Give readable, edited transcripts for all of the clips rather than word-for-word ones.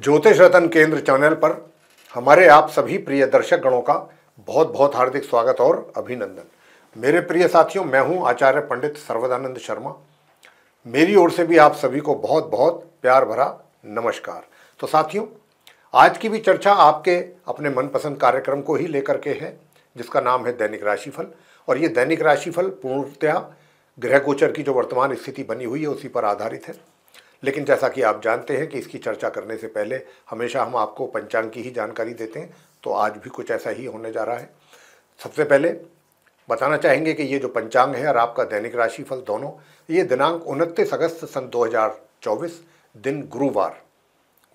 ज्योतिष रतन केंद्र चैनल पर हमारे आप सभी प्रिय दर्शक गणों का बहुत बहुत हार्दिक स्वागत और अभिनंदन। मेरे प्रिय साथियों, मैं हूं आचार्य पंडित सर्वदानंद शर्मा। मेरी ओर से भी आप सभी को बहुत बहुत प्यार भरा नमस्कार। तो साथियों, आज की भी चर्चा आपके अपने मनपसंद कार्यक्रम को ही लेकर के है, जिसका नाम है दैनिक राशिफल। और ये दैनिक राशिफल पूर्णतया ग्रह गोचर की जो वर्तमान स्थिति बनी हुई है उसी पर आधारित है। लेकिन जैसा कि आप जानते हैं कि इसकी चर्चा करने से पहले हमेशा हम आपको पंचांग की ही जानकारी देते हैं, तो आज भी कुछ ऐसा ही होने जा रहा है। सबसे पहले बताना चाहेंगे कि ये जो पंचांग है और आपका दैनिक राशिफल दोनों, ये दिनांक 29 अगस्त सन 2024 दिन गुरुवार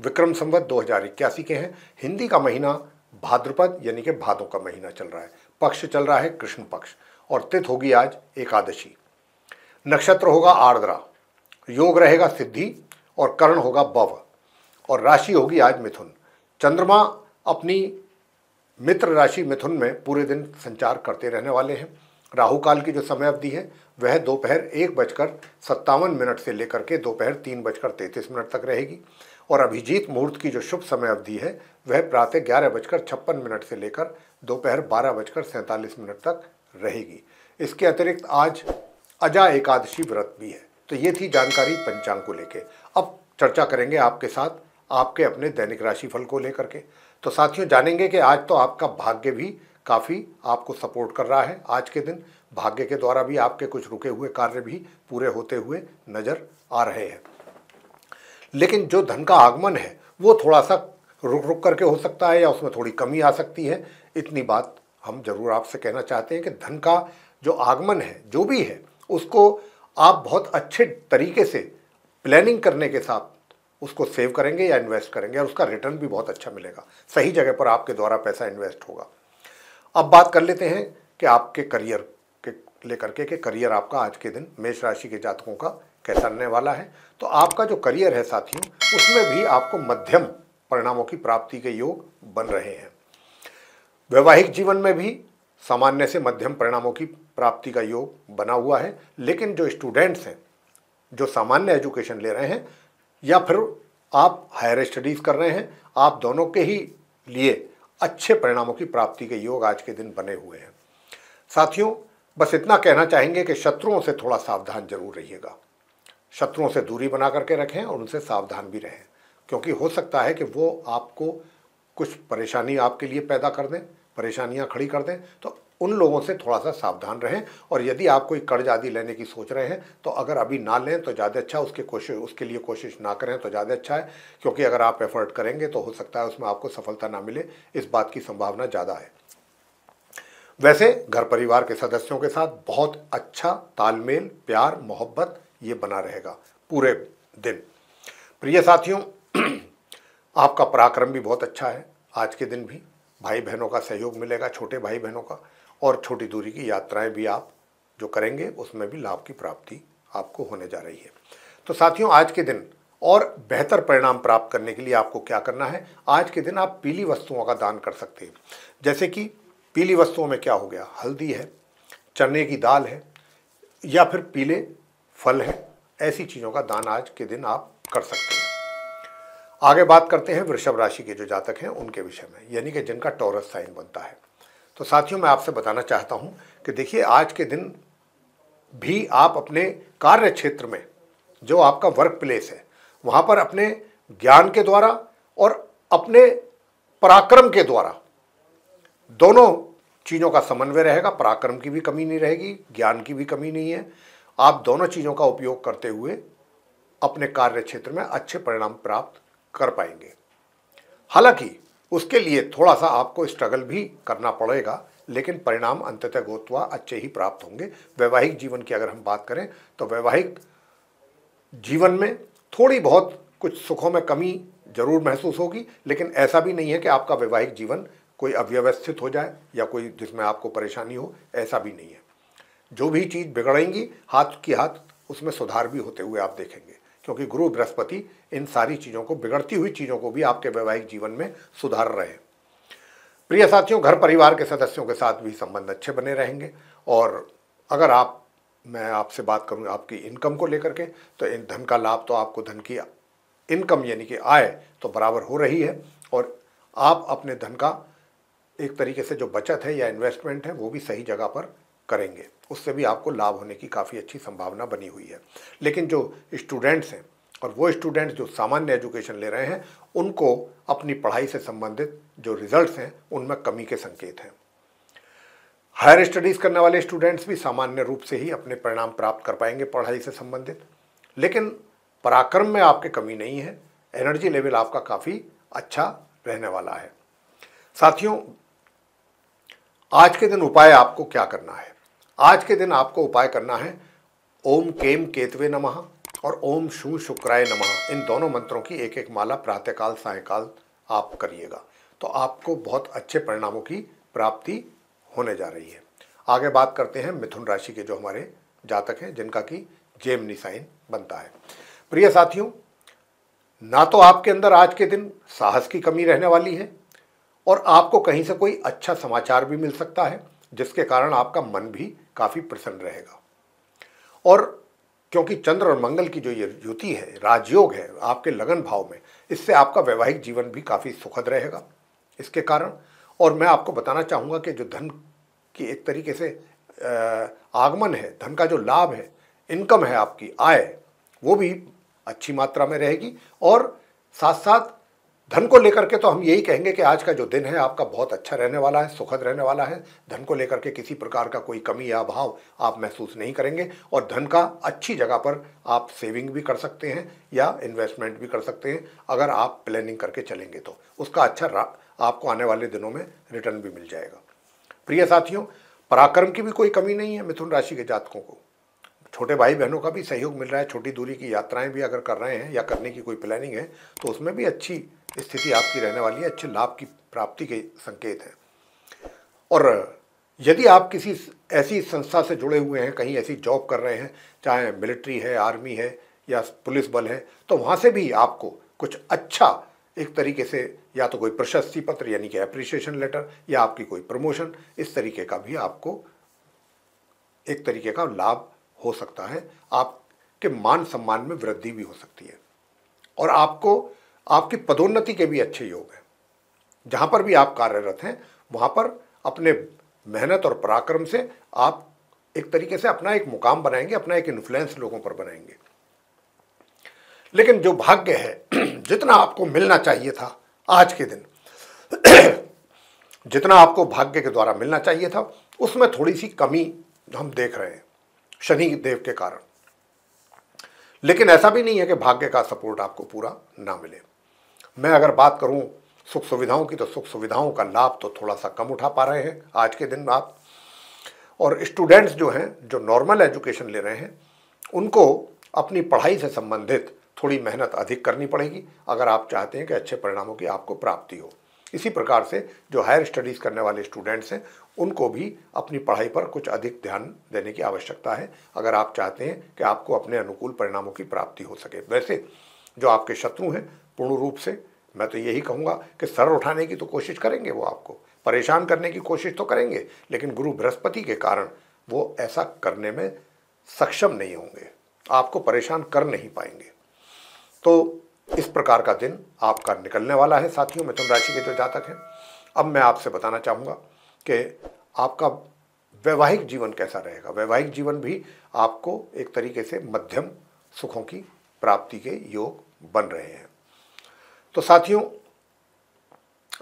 विक्रम संवत 2081 के हैं। हिंदी का महीना भाद्रपद यानी कि भादों का महीना चल रहा है। पक्ष चल रहा है कृष्ण पक्ष और तिथि होगी आज एकादशी। नक्षत्र होगा आर्द्रा, योग रहेगा सिद्धि और कर्ण होगा भव और राशि होगी आज मिथुन। चंद्रमा अपनी मित्र राशि मिथुन में पूरे दिन संचार करते रहने वाले हैं। राहु काल की जो समय अवधि है वह दोपहर 1:57 से लेकर के दोपहर 3:33 तक रहेगी और अभिजीत मुहूर्त की जो शुभ समय अवधि है वह प्रातः 11:56 से लेकर दोपहर 12:47 तक रहेगी। इसके अतिरिक्त आज अजा एकादशी व्रत भी है। तो ये थी जानकारी पंचांग को लेके। अब चर्चा करेंगे आपके साथ आपके अपने दैनिक राशिफल को लेकर के। तो साथियों, जानेंगे कि आज तो आपका भाग्य भी काफ़ी आपको सपोर्ट कर रहा है। आज के दिन भाग्य के द्वारा भी आपके कुछ रुके हुए कार्य भी पूरे होते हुए नजर आ रहे हैं। लेकिन जो धन का आगमन है वो थोड़ा सा रुक रुक करके हो सकता है या उसमें थोड़ी कमी आ सकती है। इतनी बात हम जरूर आपसे कहना चाहते हैं कि धन का जो आगमन है जो भी है उसको आप बहुत अच्छे तरीके से प्लानिंग करने के साथ उसको सेव करेंगे या इन्वेस्ट करेंगे और उसका रिटर्न भी बहुत अच्छा मिलेगा। सही जगह पर आपके द्वारा पैसा इन्वेस्ट होगा। अब बात कर लेते हैं कि आपके करियर के लेकर के करियर आपका आज के दिन मेष राशि के जातकों का कैसा रहने वाला है। तो आपका जो करियर है साथियों, उसमें भी आपको मध्यम परिणामों की प्राप्ति के योग बन रहे हैं। वैवाहिक जीवन में भी सामान्य से मध्यम परिणामों की प्राप्ति का योग बना हुआ है। लेकिन जो स्टूडेंट्स हैं, जो सामान्य एजुकेशन ले रहे हैं या फिर आप हायर स्टडीज़ कर रहे हैं, आप दोनों के ही लिए अच्छे परिणामों की प्राप्ति के योग आज के दिन बने हुए हैं। साथियों, बस इतना कहना चाहेंगे कि शत्रुओं से थोड़ा सावधान जरूर रहिएगा। शत्रुओं से दूरी बना करके रखें और उनसे सावधान भी रहें, क्योंकि हो सकता है कि वो आपको कुछ परेशानी आपके लिए पैदा कर दें, परेशानियां खड़ी कर दें। तो उन लोगों से थोड़ा सा सावधान रहें। और यदि आप कोई कर्ज आदि लेने की सोच रहे हैं तो अगर अभी ना लें तो ज़्यादा अच्छा, उसके लिए कोशिश ना करें तो ज़्यादा अच्छा है, क्योंकि अगर आप एफर्ट करेंगे तो हो सकता है उसमें आपको सफलता ना मिले, इस बात की संभावना ज़्यादा है। वैसे घर परिवार के सदस्यों के साथ बहुत अच्छा तालमेल, प्यार, मोहब्बत ये बना रहेगा पूरे दिन। प्रिय साथियों, आपका पराक्रम भी बहुत अच्छा है। आज के दिन भी भाई बहनों का सहयोग मिलेगा, छोटे भाई बहनों का, और छोटी दूरी की यात्राएं भी आप जो करेंगे उसमें भी लाभ की प्राप्ति आपको होने जा रही है। तो साथियों, आज के दिन और बेहतर परिणाम प्राप्त करने के लिए आपको क्या करना है, आज के दिन आप पीली वस्तुओं का दान कर सकते हैं। जैसे कि पीली वस्तुओं में क्या हो गया, हल्दी है, चने की दाल है या फिर पीले फल है, ऐसी चीज़ों का दान आज के दिन आप कर सकते हैं। आगे बात करते हैं वृषभ राशि के जो जातक हैं उनके विषय में, यानी कि जिनका टॉरस साइन बनता है। तो साथियों, मैं आपसे बताना चाहता हूं कि देखिए, आज के दिन भी आप अपने कार्य क्षेत्र में जो आपका वर्क प्लेस है वहां पर अपने ज्ञान के द्वारा और अपने पराक्रम के द्वारा दोनों चीज़ों का समन्वय रहेगा। पराक्रम की भी कमी नहीं रहेगी, ज्ञान की भी कमी नहीं है। आप दोनों चीज़ों का उपयोग करते हुए अपने कार्य क्षेत्र में अच्छे परिणाम प्राप्त कर पाएंगे। हालांकि उसके लिए थोड़ा सा आपको स्ट्रगल भी करना पड़ेगा, लेकिन परिणाम अंततः गोत्वा अच्छे ही प्राप्त होंगे। वैवाहिक जीवन की अगर हम बात करें तो वैवाहिक जीवन में थोड़ी बहुत कुछ सुखों में कमी जरूर महसूस होगी, लेकिन ऐसा भी नहीं है कि आपका वैवाहिक जीवन कोई अव्यवस्थित हो जाए या कोई जिसमें आपको परेशानी हो, ऐसा भी नहीं है। जो भी चीज़ बिगड़ेंगी हाथ की हाथ उसमें सुधार भी होते हुए आप देखेंगे, क्योंकि गुरु बृहस्पति इन सारी चीज़ों को, बिगड़ती हुई चीज़ों को भी आपके वैवाहिक जीवन में सुधार रहे हैं। प्रिय साथियों, घर परिवार के सदस्यों के साथ भी संबंध अच्छे बने रहेंगे। और अगर मैं आपसे बात करूं आपकी इनकम को लेकर के, तो इन धन का लाभ तो आपको, धन की इनकम यानी कि आय तो बराबर हो रही है और आप अपने धन का एक तरीके से जो बचत है या इन्वेस्टमेंट है वो भी सही जगह पर करेंगे, उससे भी आपको लाभ होने की काफ़ी अच्छी संभावना बनी हुई है। लेकिन जो स्टूडेंट्स हैं और वो स्टूडेंट्स जो सामान्य एजुकेशन ले रहे हैं, उनको अपनी पढ़ाई से संबंधित जो रिजल्ट्स हैं उनमें कमी के संकेत हैं। हायर स्टडीज़ करने वाले स्टूडेंट्स भी सामान्य रूप से ही अपने परिणाम प्राप्त कर पाएंगे पढ़ाई से संबंधित, लेकिन पराक्रम में आपके कमी नहीं है, एनर्जी लेवल आपका काफ़ी अच्छा रहने वाला है। साथियों, आज के दिन उपाय आपको क्या करना है? आज के दिन आपको उपाय करना है ओम केम केतवे नमः और ओम शू शुक्राय नमः। इन दोनों मंत्रों की एक एक माला प्रातःकाल सायंकाल आप करिएगा, तो आपको बहुत अच्छे परिणामों की प्राप्ति होने जा रही है। आगे बात करते हैं मिथुन राशि के जो हमारे जातक हैं, जिनका कि जेमिनी साइन बनता है। प्रिय साथियों, ना तो आपके अंदर आज के दिन साहस की कमी रहने वाली है और आपको कहीं से कोई अच्छा समाचार भी मिल सकता है, जिसके कारण आपका मन भी काफ़ी प्रसन्न रहेगा। और क्योंकि चंद्र और मंगल की जो ये युति है, राजयोग है आपके लगन भाव में, इससे आपका वैवाहिक जीवन भी काफ़ी सुखद रहेगा इसके कारण। और मैं आपको बताना चाहूँगा कि जो धन की एक तरीके से आगमन है, धन का जो लाभ है, इनकम है, आपकी आय, वो भी अच्छी मात्रा में रहेगी। और साथ साथ धन को लेकर के तो हम यही कहेंगे कि आज का जो दिन है आपका बहुत अच्छा रहने वाला है, सुखद रहने वाला है। धन को लेकर के किसी प्रकार का कोई कमी या अभाव आप महसूस नहीं करेंगे और धन का अच्छी जगह पर आप सेविंग भी कर सकते हैं या इन्वेस्टमेंट भी कर सकते हैं। अगर आप प्लानिंग करके चलेंगे तो उसका अच्छा आपको आने वाले दिनों में रिटर्न भी मिल जाएगा। प्रिय साथियों, पराक्रम की भी कोई कमी नहीं है मिथुन राशि के जातकों को। छोटे भाई बहनों का भी सहयोग मिल रहा है, छोटी दूरी की यात्राएं भी अगर कर रहे हैं या करने की कोई प्लानिंग है तो उसमें भी अच्छी स्थिति आपकी रहने वाली है, अच्छे लाभ की प्राप्ति के संकेत हैं। और यदि आप किसी ऐसी संस्था से जुड़े हुए हैं, कहीं ऐसी जॉब कर रहे हैं, चाहे मिलिट्री है, आर्मी है या पुलिस बल है, तो वहाँ से भी आपको कुछ अच्छा एक तरीके से या तो कोई प्रशस्ति पत्र यानी कि एप्रिसिएशन लेटर या आपकी कोई प्रमोशन, इस तरीके का भी आपको एक तरीके का लाभ हो सकता है। आपके मान सम्मान में वृद्धि भी हो सकती है और आपको आपकी पदोन्नति के भी अच्छे योग हैं। जहाँ पर भी आप कार्यरत हैं वहाँ पर अपने मेहनत और पराक्रम से आप एक तरीके से अपना एक मुकाम बनाएंगे, अपना एक इन्फ्लुएंस लोगों पर बनाएंगे। लेकिन जो भाग्य है, जितना आपको मिलना चाहिए था आज के दिन, जितना आपको भाग्य के द्वारा मिलना चाहिए था, उसमें थोड़ी सी कमी हम देख रहे हैं शनि देव के कारण। लेकिन ऐसा भी नहीं है कि भाग्य का सपोर्ट आपको पूरा ना मिले। मैं अगर बात करूं सुख सुविधाओं की, तो सुख सुविधाओं का लाभ तो थोड़ा सा कम उठा पा रहे हैं आज के दिन आप। और स्टूडेंट्स जो हैं, जो नॉर्मल एजुकेशन ले रहे हैं, उनको अपनी पढ़ाई से संबंधित थोड़ी मेहनत अधिक करनी पड़ेगी अगर आप चाहते हैं कि अच्छे परिणामों की आपको प्राप्ति हो। इसी प्रकार से जो हायर स्टडीज़ करने वाले स्टूडेंट्स हैं, उनको भी अपनी पढ़ाई पर कुछ अधिक ध्यान देने की आवश्यकता है अगर आप चाहते हैं कि आपको अपने अनुकूल परिणामों की प्राप्ति हो सके। वैसे जो आपके शत्रु हैं, पूर्ण रूप से मैं तो यही कहूँगा कि सर उठाने की तो कोशिश करेंगे, वो आपको परेशान करने की कोशिश तो करेंगे, लेकिन गुरु बृहस्पति के कारण वो ऐसा करने में सक्षम नहीं होंगे, आपको परेशान कर नहीं पाएंगे। तो इस प्रकार का दिन आपका निकलने वाला है साथियों, मिथुन राशि के जो जातक हैं। अब मैं आपसे बताना चाहूँगा कि आपका वैवाहिक जीवन कैसा रहेगा। वैवाहिक जीवन भी आपको एक तरीके से मध्यम सुखों की प्राप्ति के योग बन रहे हैं। तो साथियों,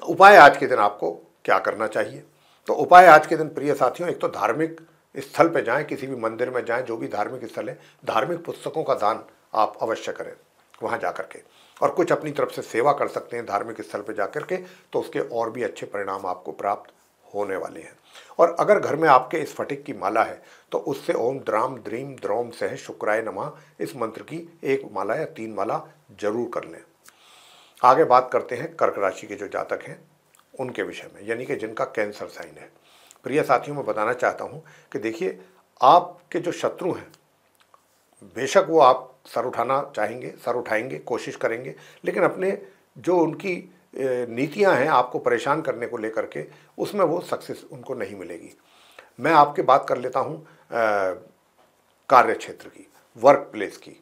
उपाय आज के दिन आपको क्या करना चाहिए? तो उपाय आज के दिन प्रिय साथियों, एक तो धार्मिक स्थल पे जाएं, किसी भी मंदिर में जाएं, जो भी धार्मिक स्थल है, धार्मिक पुस्तकों का दान आप अवश्य करें वहाँ जा कर के, और कुछ अपनी तरफ से सेवा कर सकते हैं धार्मिक स्थल पे जा कर के, तो उसके और भी अच्छे परिणाम आपको प्राप्त होने वाले हैं। और अगर घर में आपके स्फटिक की माला है तो उससे ओम द्राम द्रीम द्रोम सह शुक्राय नमः इस मंत्र की 1 माला या 3 माला जरूर कर लें। आगे बात करते हैं कर्क राशि के जो जातक हैं उनके विषय में, यानी कि जिनका कैंसर साइन है। प्रिय साथियों, मैं बताना चाहता हूं कि देखिए, आपके जो शत्रु हैं, बेशक वो आप सर उठाना चाहेंगे, सर उठाएंगे, कोशिश करेंगे, लेकिन अपने जो उनकी नीतियां हैं आपको परेशान करने को लेकर के, उसमें वो सक्सेस उनको नहीं मिलेगी। मैं आपकी बात कर लेता हूं कार्य क्षेत्र की, वर्क प्लेस की,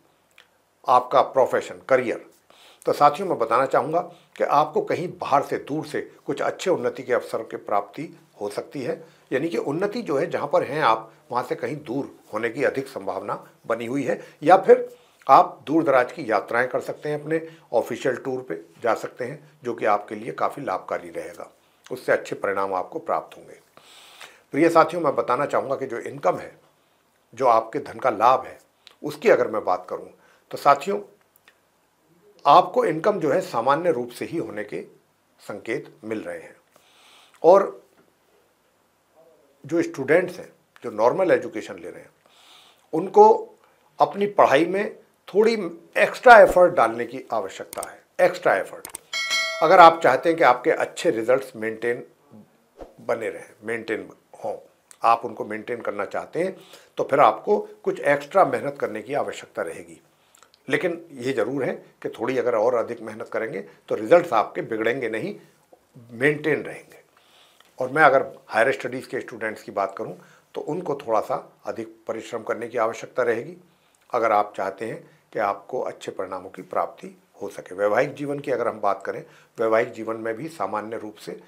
आपका प्रोफेशन, करियर। तो साथियों मैं बताना चाहूँगा कि आपको कहीं बाहर से दूर से कुछ अच्छे उन्नति के अवसर की प्राप्ति हो सकती है। यानी कि उन्नति जो है जहाँ पर हैं आप, वहाँ से कहीं दूर होने की अधिक संभावना बनी हुई है, या फिर आप दूर दराज की यात्राएं कर सकते हैं, अपने ऑफिशियल टूर पे जा सकते हैं, जो कि आपके लिए काफ़ी लाभकारी रहेगा। उससे अच्छे परिणाम आपको प्राप्त होंगे। प्रिय साथियों मैं बताना चाहूँगा कि जो इनकम है, जो आपके धन का लाभ है, उसकी अगर मैं बात करूँ तो साथियों आपको इनकम जो है सामान्य रूप से ही होने के संकेत मिल रहे हैं। और जो स्टूडेंट्स हैं, जो नॉर्मल एजुकेशन ले रहे हैं, उनको अपनी पढ़ाई में थोड़ी एक्स्ट्रा एफर्ट डालने की आवश्यकता है। एक्स्ट्रा एफर्ट, अगर आप चाहते हैं कि आपके अच्छे रिजल्ट्स बने रहें, मेंटेन हों, आप उनको मेंटेन करना चाहते हैं, तो फिर आपको कुछ एक्स्ट्रा मेहनत करने की आवश्यकता रहेगी। लेकिन ये ज़रूर है कि थोड़ी अगर और अधिक मेहनत करेंगे तो रिजल्ट्स आपके बिगड़ेंगे नहीं, मेंटेन रहेंगे। और मैं अगर हायर स्टडीज़ के स्टूडेंट्स की बात करूं तो उनको थोड़ा सा अधिक परिश्रम करने की आवश्यकता रहेगी, अगर आप चाहते हैं कि आपको अच्छे परिणामों की प्राप्ति हो सके। वैवाहिक जीवन की अगर हम बात करें, वैवाहिक जीवन में भी सामान्य रूप से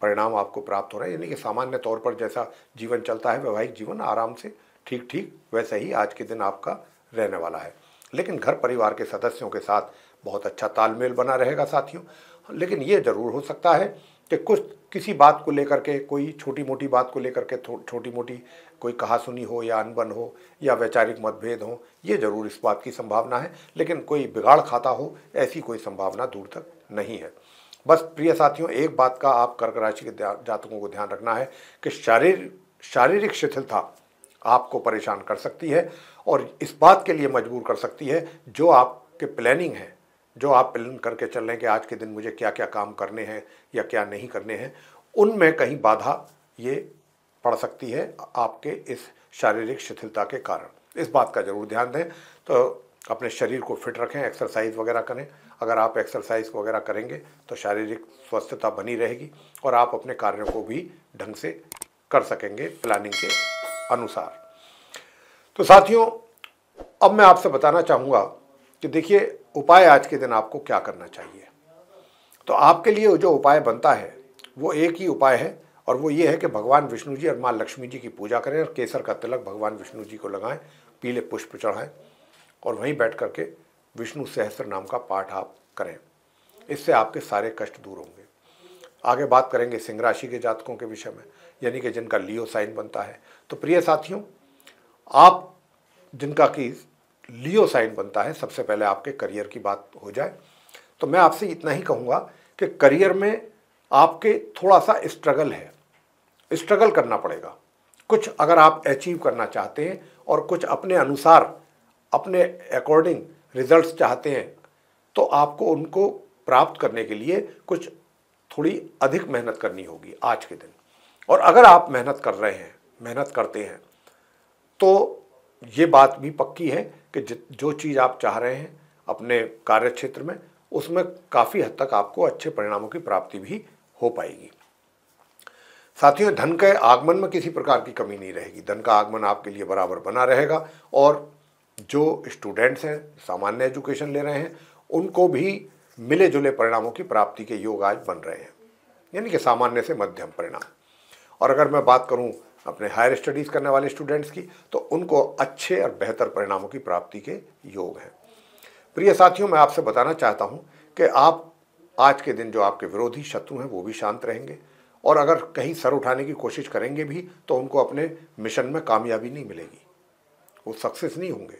परिणाम आपको प्राप्त हो रहे हैं। यानी कि सामान्य तौर पर जैसा जीवन चलता है, वैवाहिक जीवन आराम से ठीक ठीक वैसा ही आज के दिन आपका रहने वाला है। लेकिन घर परिवार के सदस्यों के साथ बहुत अच्छा तालमेल बना रहेगा साथियों। लेकिन ये ज़रूर हो सकता है कि किसी बात को लेकर के, कोई छोटी मोटी बात को लेकर के छोटी मोटी कोई कहासुनी हो या अनबन हो या वैचारिक मतभेद हो, ये ज़रूर इस बात की संभावना है। लेकिन कोई बिगाड़ खाता हो, ऐसी कोई संभावना दूर तक नहीं है। बस प्रिय साथियों, एक बात का आप कर्क राशि के जातकों को ध्यान रखना है कि शारीरिक शिथिलता आपको परेशान कर सकती है और इस बात के लिए मजबूर कर सकती है, जो आपके प्लानिंग है, जो आप प्लान करके चल रहे हैं कि आज के दिन मुझे क्या क्या काम करने हैं या क्या नहीं करने हैं, उनमें कहीं बाधा ये पड़ सकती है आपके इस शारीरिक शिथिलता के कारण। इस बात का ज़रूर ध्यान दें। तो अपने शरीर को फिट रखें, एक्सरसाइज वगैरह करें। अगर आप एक्सरसाइज वगैरह करेंगे तो शारीरिक स्वस्थता बनी रहेगी और आप अपने कार्यों को भी ढंग से कर सकेंगे प्लानिंग के अनुसार। तो साथियों अब मैं आपसे बताना चाहूँगा कि देखिए उपाय आज के दिन आपको क्या करना चाहिए। तो आपके लिए जो उपाय बनता है वो एक ही उपाय है, और वो ये है कि भगवान विष्णु जी और माँ लक्ष्मी जी की पूजा करें और केसर का तिलक भगवान विष्णु जी को लगाएं, पीले पुष्प चढ़ाएं और वहीं बैठ करके विष्णु सहस्त्र नाम का पाठ आप करें। इससे आपके सारे कष्ट दूर होंगे। आगे बात करेंगे सिंह राशि के जातकों के विषय में, यानी कि जिनका लियो साइन बनता है। तो प्रिय साथियों, आप जिनका कि लियो साइन बनता है, सबसे पहले आपके करियर की बात हो जाए तो मैं आपसे इतना ही कहूँगा कि करियर में आपके थोड़ा सा स्ट्रगल है, स्ट्रगल करना पड़ेगा। कुछ अगर आप अचीव करना चाहते हैं और कुछ अपने अनुसार, अपने अकॉर्डिंग रिजल्ट्स चाहते हैं, तो आपको उनको प्राप्त करने के लिए कुछ थोड़ी अधिक मेहनत करनी होगी आज के दिन। और अगर आप मेहनत कर रहे हैं, मेहनत करते हैं, तो ये बात भी पक्की है कि जो चीज़ आप चाह रहे हैं अपने कार्य क्षेत्र में, उसमें काफ़ी हद तक आपको अच्छे परिणामों की प्राप्ति भी हो पाएगी। साथियों, धन के आगमन में किसी प्रकार की कमी नहीं रहेगी। धन का आगमन आपके लिए बराबर बना रहेगा और जो स्टूडेंट्स हैं, सामान्य एजुकेशन ले रहे हैं, उनको भी मिले जुले परिणामों की प्राप्ति के योग आज बन रहे हैं, यानी कि सामान्य से मध्यम परिणाम। और अगर मैं बात करूं अपने हायर स्टडीज़ करने वाले स्टूडेंट्स की, तो उनको अच्छे और बेहतर परिणामों की प्राप्ति के योग हैं। प्रिय साथियों, मैं आपसे बताना चाहता हूं कि आप आज के दिन जो आपके विरोधी शत्रु हैं वो भी शांत रहेंगे, और अगर कहीं सर उठाने की कोशिश करेंगे भी तो उनको अपने मिशन में कामयाबी नहीं मिलेगी, वो सक्सेस नहीं होंगे।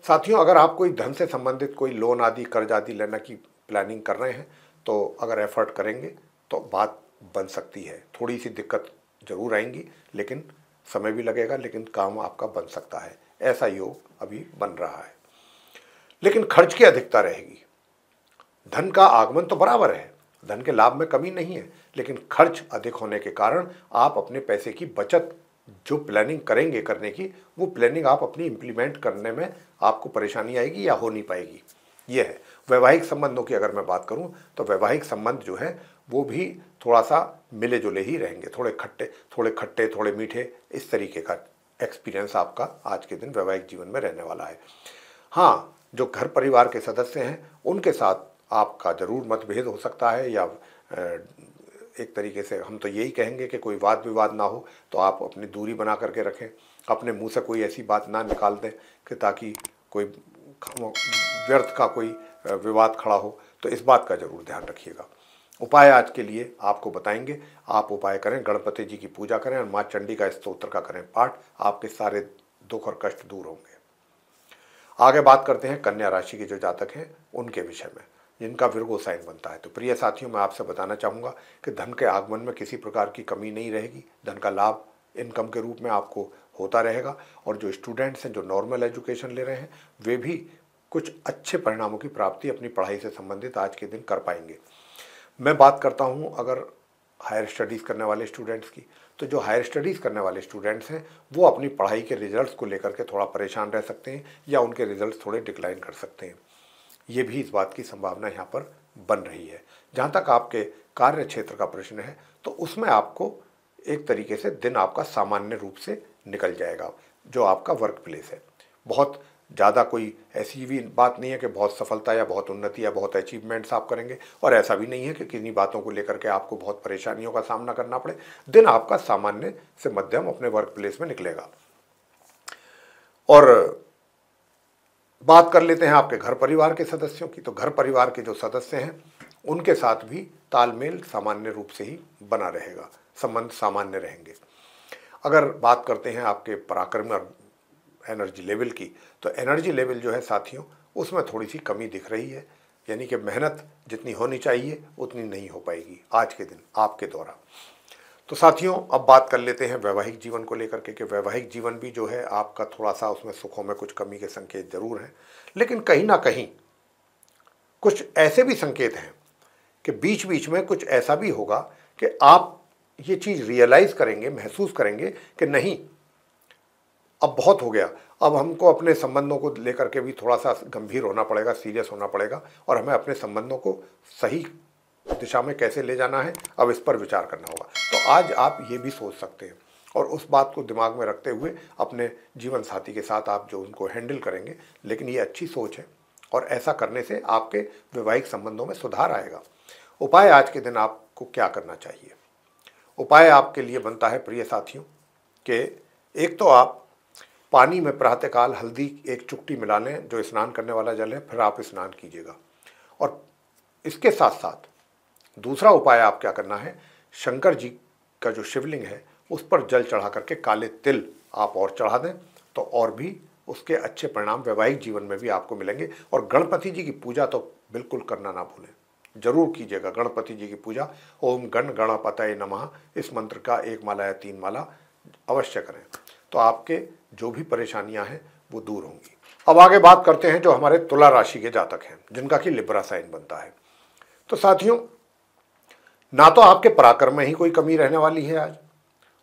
साथियों, अगर आप कोई धन से संबंधित कोई लोन आदि, कर्ज आदि लेने की प्लानिंग कर रहे हैं, तो अगर एफर्ट करेंगे तो बात बन सकती है। थोड़ी सी दिक्कत जरूर आएंगी, लेकिन समय भी लगेगा, लेकिन काम आपका बन सकता है। ऐसा योग अभी बन रहा है। लेकिन खर्च की अधिकता रहेगी। धन का आगमन तो बराबर है, धन के लाभ में कमी नहीं है, लेकिन खर्च अधिक होने के कारण आप अपने पैसे की बचत जो प्लानिंग करेंगे करने की, वो प्लानिंग आप अपनी इम्प्लीमेंट करने में आपको परेशानी आएगी या हो नहीं पाएगी। ये है। वैवाहिक संबंधों की अगर मैं बात करूं तो वैवाहिक संबंध जो है वो भी थोड़ा सा मिले जुले ही रहेंगे, थोड़े खट्टे थोड़े मीठे, इस तरीके का एक्सपीरियंस आपका आज के दिन वैवाहिक जीवन में रहने वाला है। हाँ, जो घर परिवार के सदस्य हैं उनके साथ आपका ज़रूर मतभेद हो सकता है, या एक तरीके से हम तो यही कहेंगे कि कोई वाद विवाद ना हो, तो आप अपनी दूरी बना करके रखें, अपने मुंह से कोई ऐसी बात ना निकाल दें कि ताकि कोई व्यर्थ का कोई विवाद खड़ा हो। तो इस बात का ज़रूर ध्यान रखिएगा। उपाय आज के लिए आपको बताएंगे। आप उपाय करें, गणपति जी की पूजा करें और माँ चंडी का स्तोत्र का करें पाठ, आपके सारे दुख और कष्ट दूर होंगे। आगे बात करते हैं कन्या राशि के जो जातक हैं उनके विषय में, जिनका विर्गो साइन बनता है। तो प्रिय साथियों, मैं आपसे बताना चाहूँगा कि धन के आगमन में किसी प्रकार की कमी नहीं रहेगी। धन का लाभ इनकम के रूप में आपको होता रहेगा। और जो स्टूडेंट्स हैं, जो नॉर्मल एजुकेशन ले रहे हैं, वे भी कुछ अच्छे परिणामों की प्राप्ति अपनी पढ़ाई से संबंधित आज के दिन कर पाएंगे। मैं बात करता हूँ अगर हायर स्टडीज़ करने वाले स्टूडेंट्स की, तो जो हायर स्टडीज़ करने वाले स्टूडेंट्स हैं वो अपनी पढ़ाई के रिजल्ट्स को लेकर के थोड़ा परेशान रह सकते हैं, या उनके रिजल्ट्स थोड़े डिक्लाइन कर सकते हैं। ये भी इस बात की संभावना यहाँ पर बन रही है। जहाँ तक आपके कार्य क्षेत्र का प्रश्न है, तो उसमें आपको एक तरीके से दिन आपका सामान्य रूप से निकल जाएगा। जो आपका वर्क प्लेस है, बहुत ज़्यादा कोई ऐसी भी बात नहीं है कि बहुत सफलता या बहुत उन्नति या बहुत अचीवमेंट्स आप करेंगे, और ऐसा भी नहीं है कि किन्हीं बातों को लेकर के आपको बहुत परेशानियों का सामना करना पड़े। दिन आपका सामान्य से मध्यम अपने वर्क प्लेस में निकलेगा। और बात कर लेते हैं आपके घर परिवार के सदस्यों की। तो घर परिवार के जो सदस्य हैं उनके साथ भी तालमेल सामान्य रूप से ही बना रहेगा, संबंध सामान्य रहेंगे। अगर बात करते हैं आपके पराक्रम और एनर्जी लेवल की, तो एनर्जी लेवल जो है साथियों, उसमें थोड़ी सी कमी दिख रही है। यानी कि मेहनत जितनी होनी चाहिए उतनी नहीं हो पाएगी आज के दिन आपके द्वारा। तो साथियों, अब बात कर लेते हैं वैवाहिक जीवन को लेकर के, कि वैवाहिक जीवन भी जो है आपका थोड़ा सा उसमें सुखों में कुछ कमी के संकेत जरूर हैं। लेकिन कहीं ना कहीं कुछ ऐसे भी संकेत हैं कि बीच बीच में कुछ ऐसा भी होगा कि आप ये चीज़ रियलाइज़ करेंगे, महसूस करेंगे कि नहीं, अब बहुत हो गया, अब हमको अपने संबंधों को लेकर के भी थोड़ा सा गंभीर होना पड़ेगा, सीरियस होना पड़ेगा, और हमें अपने संबंधों को सही दिशा में कैसे ले जाना है, अब इस पर विचार करना होगा। तो आज आप ये भी सोच सकते हैं, और उस बात को दिमाग में रखते हुए अपने जीवन साथी के साथ आप जो उनको हैंडल करेंगे। लेकिन ये अच्छी सोच है, और ऐसा करने से आपके वैवाहिक संबंधों में सुधार आएगा। उपाय आज के दिन आपको क्या करना चाहिए? उपाय आपके लिए बनता है प्रिय साथियों कि एक तो आप पानी में प्रातःकाल हल्दी एक चुटकी मिला लें, जो स्नान करने वाला जल है, फिर आप स्नान कीजिएगा। और इसके साथ साथ दूसरा उपाय आप क्या करना है, शंकर जी का जो शिवलिंग है उस पर जल चढ़ा करके काले तिल आप और चढ़ा दें, तो और भी उसके अच्छे परिणाम वैवाहिक जीवन में भी आपको मिलेंगे। और गणपति जी की पूजा तो बिल्कुल करना ना भूलें, जरूर कीजिएगा गणपति जी की पूजा। ओम गण गणपतये नमः, इस मंत्र का 1 माला या 3 माला अवश्य करें, तो आपके जो भी परेशानियां हैं वो दूर होंगी। अब आगे बात करते हैं जो हमारे तुला राशि के जातक हैं, जिनका कि लिब्रा साइन बनता है। तो साथियों, ना तो आपके पराक्रम में ही कोई कमी रहने वाली है आज,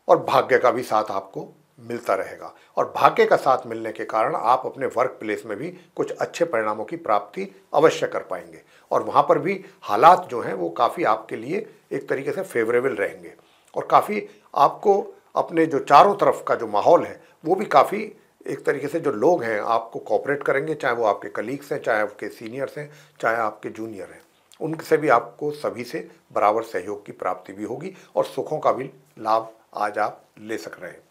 और भाग्य का भी साथ आपको मिलता रहेगा। और भाग्य का साथ मिलने के कारण आप अपने वर्क प्लेस में भी कुछ अच्छे परिणामों की प्राप्ति अवश्य कर पाएंगे, और वहाँ पर भी हालात जो हैं वो काफ़ी आपके लिए एक तरीके से फेवरेबल रहेंगे। और काफ़ी आपको अपने जो चारों तरफ का जो माहौल है वो भी काफ़ी एक तरीके से जो लोग हैं आपको कोऑपरेट करेंगे, चाहे वो आपके कलीग्स हैं, चाहे आपके सीनियर्स हैं, चाहे आपके जूनियर हैं। उनसे भी आपको सभी से बराबर सहयोग की प्राप्ति भी होगी, और सुखों का भी लाभ आज आप ले सक रहे हैं।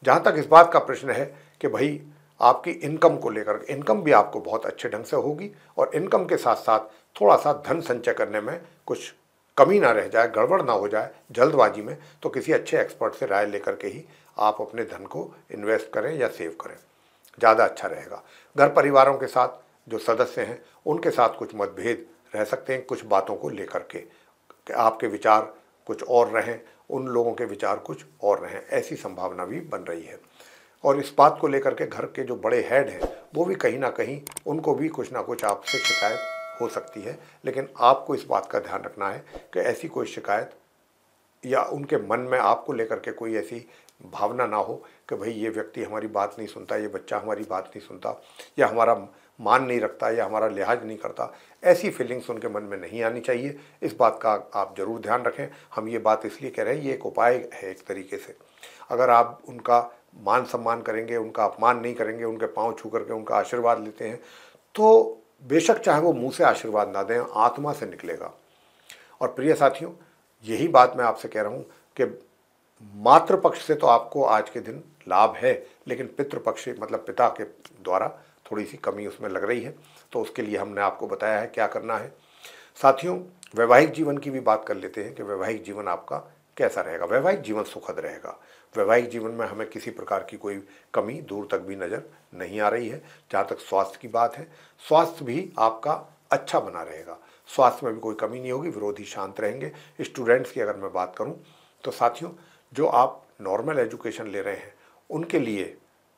जहाँ तक इस बात का प्रश्न है कि भाई आपकी इनकम को लेकर, इनकम भी आपको बहुत अच्छे ढंग से होगी, और इनकम के साथ साथ थोड़ा सा धन संचय करने में कुछ कमी ना रह जाए, गड़बड़ ना हो जाए जल्दबाजी में, तो किसी अच्छे एक्सपर्ट से राय लेकर के ही आप अपने धन को इन्वेस्ट करें या सेव करें, ज़्यादा अच्छा रहेगा। घर परिवारों के साथ जो सदस्य हैं उनके साथ कुछ मतभेद रह सकते हैं कुछ बातों को लेकर के, कि आपके विचार कुछ और रहें, उन लोगों के विचार कुछ और रहें, ऐसी संभावना भी बन रही है। और इस बात को लेकर के घर के जो बड़े हेड हैं वो भी कहीं ना कहीं, उनको भी कुछ ना कुछ आपसे शिकायत हो सकती है। लेकिन आपको इस बात का ध्यान रखना है कि ऐसी कोई शिकायत या उनके मन में आपको लेकर के कोई ऐसी भावना ना हो कि भाई ये व्यक्ति हमारी बात नहीं सुनता, ये बच्चा हमारी बात नहीं सुनता, या हमारा मान नहीं रखता, या हमारा लिहाज नहीं करता। ऐसी फीलिंग्स उनके मन में नहीं आनी चाहिए। इस बात का आप ज़रूर ध्यान रखें। हम ये बात इसलिए कह रहे हैं, ये एक उपाय है एक तरीके से। अगर आप उनका मान सम्मान करेंगे, उनका अपमान नहीं करेंगे, उनके पाँव छू करके उनका आशीर्वाद लेते हैं, तो बेशक चाहे वो मुंह से आशीर्वाद ना दें, आत्मा से निकलेगा। और प्रिय साथियों, यही बात मैं आपसे कह रहा हूँ कि मातृपक्ष से तो आपको आज के दिन लाभ है, लेकिन पितृपक्ष मतलब पिता के द्वारा थोड़ी सी कमी उसमें लग रही है। तो उसके लिए हमने आपको बताया है क्या करना है। साथियों, वैवाहिक जीवन की भी बात कर लेते हैं कि वैवाहिक जीवन आपका कैसा रहेगा। वैवाहिक जीवन सुखद रहेगा। वैवाहिक जीवन में हमें किसी प्रकार की कोई कमी दूर तक भी नज़र नहीं आ रही है। जहाँ तक स्वास्थ्य की बात है, स्वास्थ्य भी आपका अच्छा बना रहेगा। स्वास्थ्य में भी कोई कमी नहीं होगी, विरोधी शांत रहेंगे। स्टूडेंट्स की अगर मैं बात करूं तो साथियों, जो आप नॉर्मल एजुकेशन ले रहे हैं उनके लिए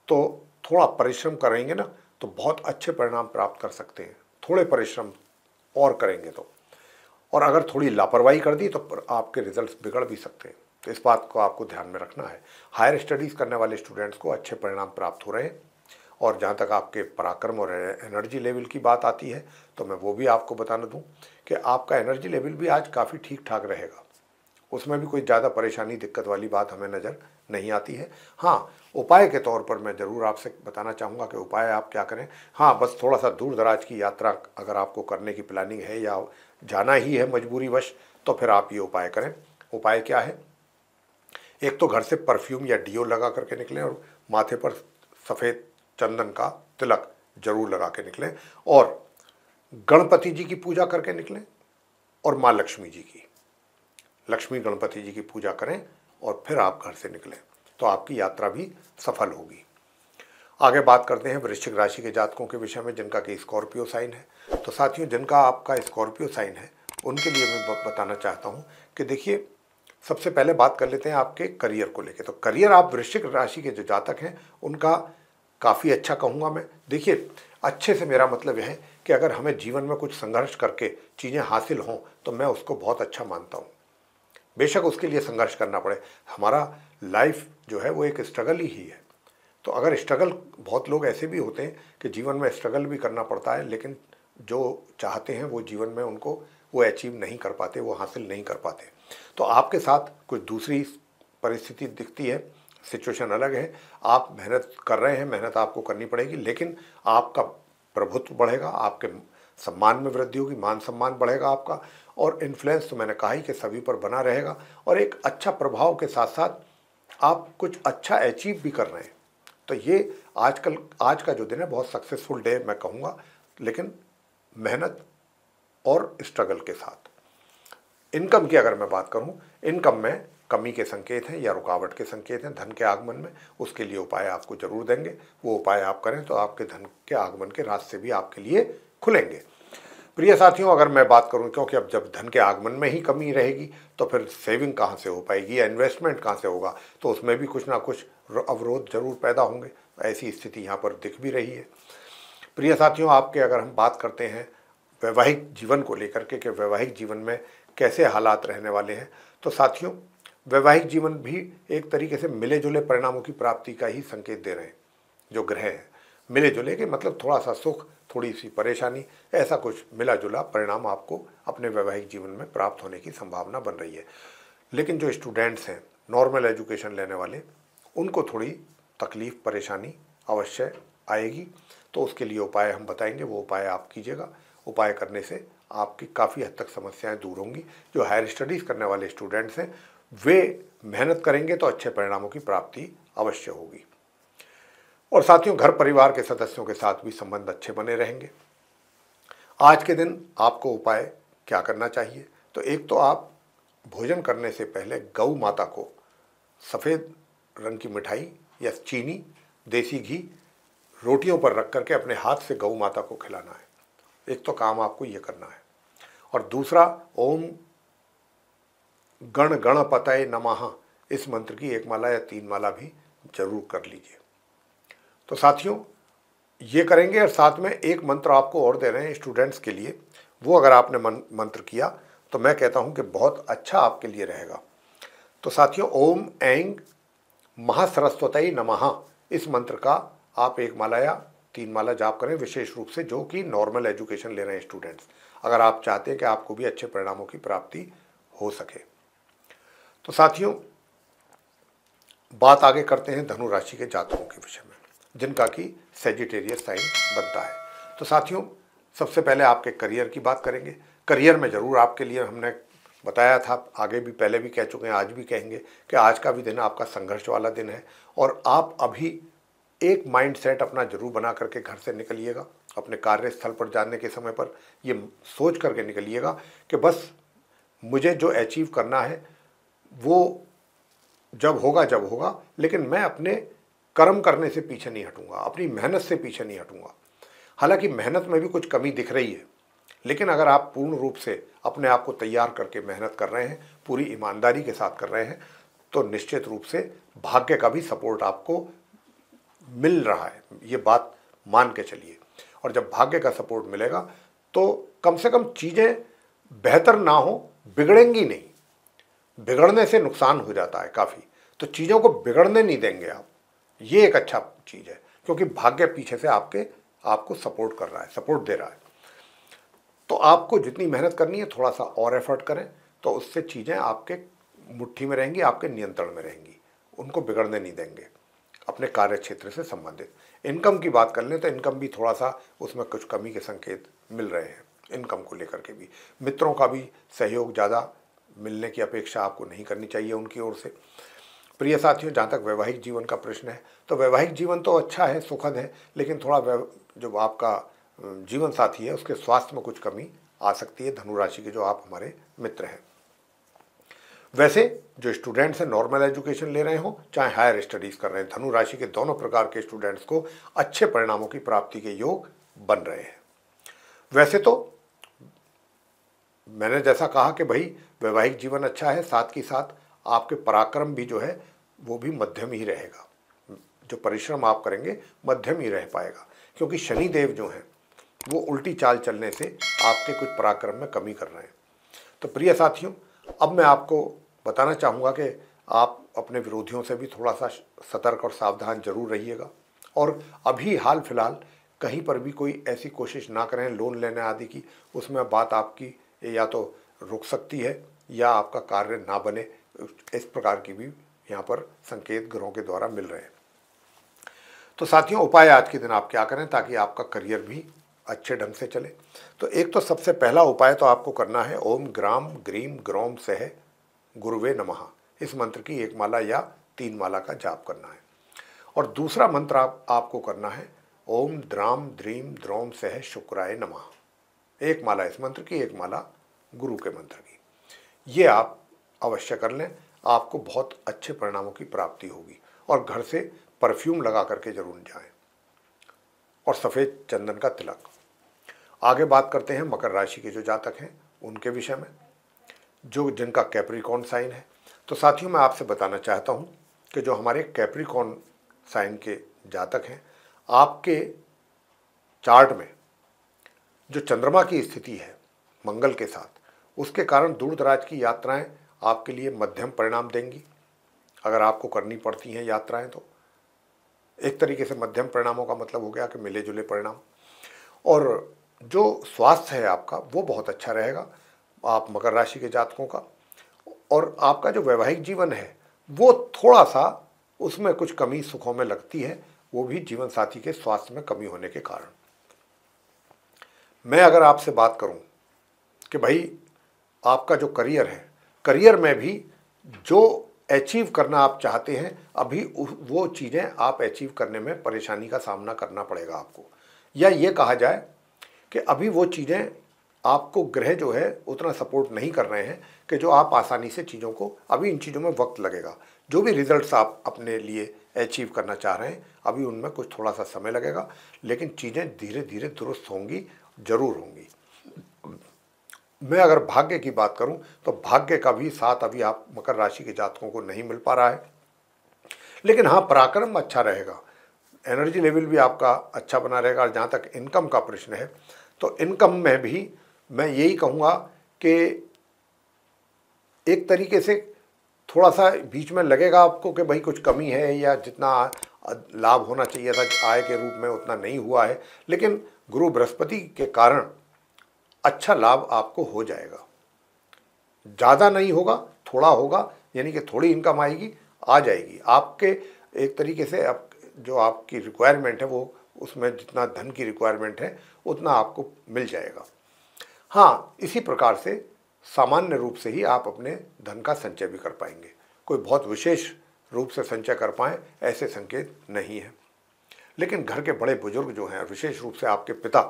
तो थोड़ा परिश्रम करेंगे ना तो बहुत अच्छे परिणाम प्राप्त कर सकते हैं। थोड़े परिश्रम और करेंगे तो, और अगर थोड़ी लापरवाही कर दी तो आपके रिजल्ट्स बिगड़ भी सकते हैं। तो इस बात को आपको ध्यान में रखना है। हायर स्टडीज़ करने वाले स्टूडेंट्स को अच्छे परिणाम प्राप्त हो रहे हैं। और जहाँ तक आपके पराक्रम और एनर्जी लेवल की बात आती है तो मैं वो भी आपको बताना दूँ कि आपका एनर्जी लेवल भी आज काफ़ी ठीक ठाक रहेगा। उसमें भी कोई ज़्यादा परेशानी दिक्कत वाली बात हमें नज़र नहीं आती है। हाँ, उपाय के तौर पर मैं ज़रूर आपसे बताना चाहूँगा कि उपाय आप क्या करें। हाँ, बस थोड़ा सा दूर दराज की यात्रा अगर आपको करने की प्लानिंग है या जाना ही है मजबूरीवश, तो फिर आप ये उपाय करें। उपाय क्या है? एक तो घर से परफ्यूम या डीओ लगा करके निकलें और माथे पर सफ़ेद चंदन का तिलक जरूर लगा के निकलें, और गणपति जी की पूजा करके निकलें, और माँ लक्ष्मी जी की, लक्ष्मी गणपति जी की पूजा करें और फिर आप घर से निकलें, तो आपकी यात्रा भी सफल होगी। आगे बात करते हैं वृश्चिक राशि के जातकों के विषय में जिनका कि स्कॉर्पियो साइन है। तो साथियों, जिनका आपका स्कॉर्पियो साइन है उनके लिए मैं बताना चाहता हूं कि देखिए, सबसे पहले बात कर लेते हैं आपके करियर को लेकर। तो करियर, आप वृश्चिक राशि के जो जातक हैं उनका काफ़ी अच्छा कहूँगा मैं। देखिए, अच्छे से मेरा मतलब यह है कि अगर हमें जीवन में कुछ संघर्ष करके चीज़ें हासिल हों तो मैं उसको बहुत अच्छा मानता हूँ। बेशक उसके लिए संघर्ष करना पड़े, हमारा लाइफ जो है वो एक स्ट्रगल ही है। तो अगर स्ट्रगल, बहुत लोग ऐसे भी होते हैं कि जीवन में स्ट्रगल भी करना पड़ता है, लेकिन जो चाहते हैं वो जीवन में उनको वो अचीव नहीं कर पाते, वो हासिल नहीं कर पाते। तो आपके साथ कुछ दूसरी परिस्थिति दिखती है, सिचुएशन अलग है। आप मेहनत कर रहे हैं, मेहनत आपको करनी पड़ेगी, लेकिन आपका प्रभुत्व बढ़ेगा, आपके सम्मान में वृद्धि होगी, मान सम्मान बढ़ेगा आपका, और इन्फ्लुएंस तो मैंने कहा ही कि सभी पर बना रहेगा, और एक अच्छा प्रभाव के साथ साथ आप कुछ अच्छा अचीव भी कर रहे हैं। तो ये आज का जो दिन है बहुत सक्सेसफुल डे मैं कहूँगा, लेकिन मेहनत और स्ट्रगल के साथ। इनकम की अगर मैं बात करूं, इनकम में कमी के संकेत हैं या रुकावट के संकेत हैं धन के आगमन में। उसके लिए उपाय आपको जरूर देंगे, वो उपाय आप करें तो आपके धन के आगमन के रास्ते भी आपके लिए खुलेंगे। प्रिय साथियों, अगर मैं बात करूं, क्योंकि अब जब धन के आगमन में ही कमी रहेगी तो फिर सेविंग कहाँ से हो पाएगी या इन्वेस्टमेंट कहाँ से होगा, तो उसमें भी कुछ ना कुछ अवरोध जरूर पैदा होंगे। ऐसी स्थिति यहाँ पर दिख भी रही है। प्रिय साथियों, आपके अगर हम बात करते हैं वैवाहिक जीवन को लेकर के कि वैवाहिक जीवन में कैसे हालात रहने वाले हैं, तो साथियों, वैवाहिक जीवन भी एक तरीके से मिले जुले परिणामों की प्राप्ति का ही संकेत दे रहे हैं। जो ग्रह हैं मिले जुले के मतलब थोड़ा सा सुख, थोड़ी सी परेशानी, ऐसा कुछ मिला जुला परिणाम आपको अपने वैवाहिक जीवन में प्राप्त होने की संभावना बन रही है। लेकिन जो स्टूडेंट्स हैं, नॉर्मल एजुकेशन लेने वाले, उनको थोड़ी तकलीफ परेशानी अवश्य आएगी। तो उसके लिए उपाय हम बताएंगे, वो उपाय आप कीजिएगा। उपाय करने से आपकी काफ़ी हद तक समस्याएं दूर होंगी। जो हायर स्टडीज़ करने वाले स्टूडेंट्स हैं वे मेहनत करेंगे तो अच्छे परिणामों की प्राप्ति अवश्य होगी। और साथियों, घर परिवार के सदस्यों के साथ भी संबंध अच्छे बने रहेंगे। आज के दिन आपको उपाय क्या करना चाहिए, तो एक तो आप भोजन करने से पहले गौ माता को सफ़ेद रंग की मिठाई या चीनी, देसी घी रोटियों पर रख करके अपने हाथ से गौ माता को खिलाना है। एक तो काम आपको ये करना है। और दूसरा, ओम गण गणपतये नमः, इस मंत्र की 1 माला या 3 माला भी जरूर कर लीजिए। तो साथियों, ये करेंगे। और साथ में एक मंत्र आपको और दे रहे हैं स्टूडेंट्स के लिए, वो अगर आपने मंत्र किया तो मैं कहता हूँ कि बहुत अच्छा आपके लिए रहेगा। तो साथियों, ओम ऐं महासरस्वतये नमः, इस मंत्र का आप 1 माला या 3 माला जाप करें, विशेष रूप से जो कि नॉर्मल एजुकेशन ले रहे हैं स्टूडेंट्स, अगर आप चाहते हैं कि आपको भी अच्छे परिणामों की प्राप्ति हो सके। तो साथियों, बात आगे करते हैं धनु राशि के जातकों के विषय में जिनका कि सेजिटेरियस साइन बनता है। तो साथियों, सबसे पहले आपके करियर की बात करेंगे। करियर में ज़रूर आपके लिए हमने बताया था, आगे भी पहले भी कह चुके हैं, आज भी कहेंगे कि आज का भी दिन आपका संघर्ष वाला दिन है। और आप अभी एक माइंड सेट अपना जरूर बना करके घर से निकलिएगा। अपने कार्यस्थल पर जाने के समय पर ये सोच करके निकलिएगा कि बस मुझे जो अचीव करना है वो जब होगा, लेकिन मैं अपने कर्म करने से पीछे नहीं हटूंगा, अपनी मेहनत से पीछे नहीं हटूंगा। हालांकि मेहनत में भी कुछ कमी दिख रही है, लेकिन अगर आप पूर्ण रूप से अपने आप को तैयार करके मेहनत कर रहे हैं, पूरी ईमानदारी के साथ कर रहे हैं, तो निश्चित रूप से भाग्य का भी सपोर्ट आपको मिल रहा है, ये बात मान के चलिए। और जब भाग्य का सपोर्ट मिलेगा तो कम से कम चीज़ें बेहतर ना हो, बिगड़ेंगी नहीं। बिगड़ने से नुकसान हो जाता है काफ़ी, तो चीज़ों को बिगड़ने नहीं देंगे आप, ये एक अच्छा चीज़ है, क्योंकि भाग्य पीछे से आपको सपोर्ट कर रहा है, सपोर्ट दे रहा है। तो आपको जितनी मेहनत करनी है, थोड़ा सा और एफर्ट करें, तो उससे चीज़ें आपके मुट्ठी में रहेंगी, आपके नियंत्रण में रहेंगी, उनको बिगड़ने नहीं देंगे। अपने कार्य क्षेत्र से संबंधित इनकम की बात कर लें तो इनकम भी थोड़ा सा, उसमें कुछ कमी के संकेत मिल रहे हैं। इनकम को लेकर के भी मित्रों का भी सहयोग ज़्यादा मिलने की अपेक्षा आपको नहीं करनी चाहिए उनकी ओर से। प्रिय साथियों, जहाँ तक वैवाहिक जीवन का प्रश्न है, तो वैवाहिक जीवन तो अच्छा है, सुखद है, लेकिन थोड़ा जो आपका जीवन साथी है उसके स्वास्थ्य में कुछ कमी आ सकती है, धनु राशि के जो आप हमारे मित्र हैं। वैसे जो स्टूडेंट्स हैं, नॉर्मल एजुकेशन ले रहे हो चाहे हायर स्टडीज़ कर रहे हैं, धनु राशि के दोनों प्रकार के स्टूडेंट्स को अच्छे परिणामों की प्राप्ति के योग बन रहे हैं। वैसे तो मैंने जैसा कहा कि भाई वैवाहिक जीवन अच्छा है, साथ ही साथ आपके पराक्रम भी जो है वो भी मध्यम ही रहेगा, जो परिश्रम आप करेंगे मध्यम ही रह पाएगा, क्योंकि शनिदेव जो हैं वो उल्टी चाल चलने से आपके कुछ पराक्रम में कमी कर रहे हैं। तो प्रिय साथियों, अब मैं आपको बताना चाहूँगा कि आप अपने विरोधियों से भी थोड़ा सा सतर्क और सावधान जरूर रहिएगा, और अभी हाल फिलहाल कहीं पर भी कोई ऐसी कोशिश ना करें लोन लेने आदि की, उसमें बात आपकी या तो रुक सकती है या आपका कार्य ना बने, इस प्रकार की भी यहाँ पर संकेत ग्रहों के द्वारा मिल रहे हैं। तो साथियों, उपाय आज के दिन आप क्या करें ताकि आपका करियर भी अच्छे ढंग से चले। तो एक तो सबसे पहला उपाय तो आपको करना है, ओम ग्राम ग्रीम ग्रोम सह गुरुवे नमः, इस मंत्र की 1 माला या 3 माला का जाप करना है। और दूसरा मंत्र आपको करना है, ओम द्राम द्रीम द्रोम सह शुक्राय नमः, 1 माला इस मंत्र की, 1 माला गुरु के मंत्र की। ये आप अवश्य कर लें, आपको बहुत अच्छे परिणामों की प्राप्ति होगी। और घर से परफ्यूम लगा करके जरूर जाएं, और सफ़ेद चंदन का तिलक। आगे बात करते हैं मकर राशि के जो जातक हैं उनके विषय में, जो जिनका कैप्रिकॉर्न साइन है। तो साथियों, मैं आपसे बताना चाहता हूं कि जो हमारे कैप्रिकॉर्न साइन के जातक हैं, आपके चार्ट में जो चंद्रमा की स्थिति है मंगल के साथ, उसके कारण दूर दराज की यात्राएं आपके लिए मध्यम परिणाम देंगी। अगर आपको करनी पड़ती हैं यात्राएं तो एक तरीके से मध्यम परिणामों का मतलब हो गया कि मिले जुले परिणाम। और जो स्वास्थ्य है आपका वो बहुत अच्छा रहेगा, आप मकर राशि के जातकों का। और आपका जो वैवाहिक जीवन है वो थोड़ा सा, उसमें कुछ कमी सुखों में लगती है, वो भी जीवन साथी के स्वास्थ्य में कमी होने के कारण। मैं अगर आपसे बात करूं कि भाई आपका जो करियर है, करियर में भी जो अचीव करना आप चाहते हैं, अभी वो चीज़ें आप अचीव करने में परेशानी का सामना करना पड़ेगा आपको, या ये कहा जाए कि अभी वो चीज़ें आपको ग्रह जो है उतना सपोर्ट नहीं कर रहे हैं कि जो आप आसानी से चीज़ों को, अभी इन चीज़ों में वक्त लगेगा। जो भी रिजल्ट्स आप अपने लिए अचीव करना चाह रहे हैं, अभी उनमें कुछ थोड़ा सा समय लगेगा, लेकिन चीज़ें धीरे धीरे दुरुस्त होंगी, जरूर होंगी। मैं अगर भाग्य की बात करूं तो भाग्य का भी साथ अभी आप मकर राशि के जातकों को नहीं मिल पा रहा है, लेकिन हाँ, पराक्रम अच्छा रहेगा, एनर्जी लेवल भी आपका अच्छा बना रहेगा। और जहाँ तक इनकम का प्रश्न है, तो इनकम में भी मैं यही कहूँगा कि एक तरीके से थोड़ा सा बीच में लगेगा आपको कि भाई कुछ कमी है, या जितना लाभ होना चाहिए था आय के रूप में उतना नहीं हुआ है, लेकिन गुरु बृहस्पति के कारण अच्छा लाभ आपको हो जाएगा। ज़्यादा नहीं होगा, थोड़ा होगा, यानी कि थोड़ी इनकम आएगी, आ जाएगी आपके। एक तरीके से जो आपकी रिक्वायरमेंट है वो उसमें जितना धन की रिक्वायरमेंट है उतना आपको मिल जाएगा। हाँ, इसी प्रकार से सामान्य रूप से ही आप अपने धन का संचय भी कर पाएंगे। कोई बहुत विशेष रूप से संचय कर पाएँ ऐसे संकेत नहीं है। लेकिन घर के बड़े बुजुर्ग जो हैं, विशेष रूप से आपके पिता,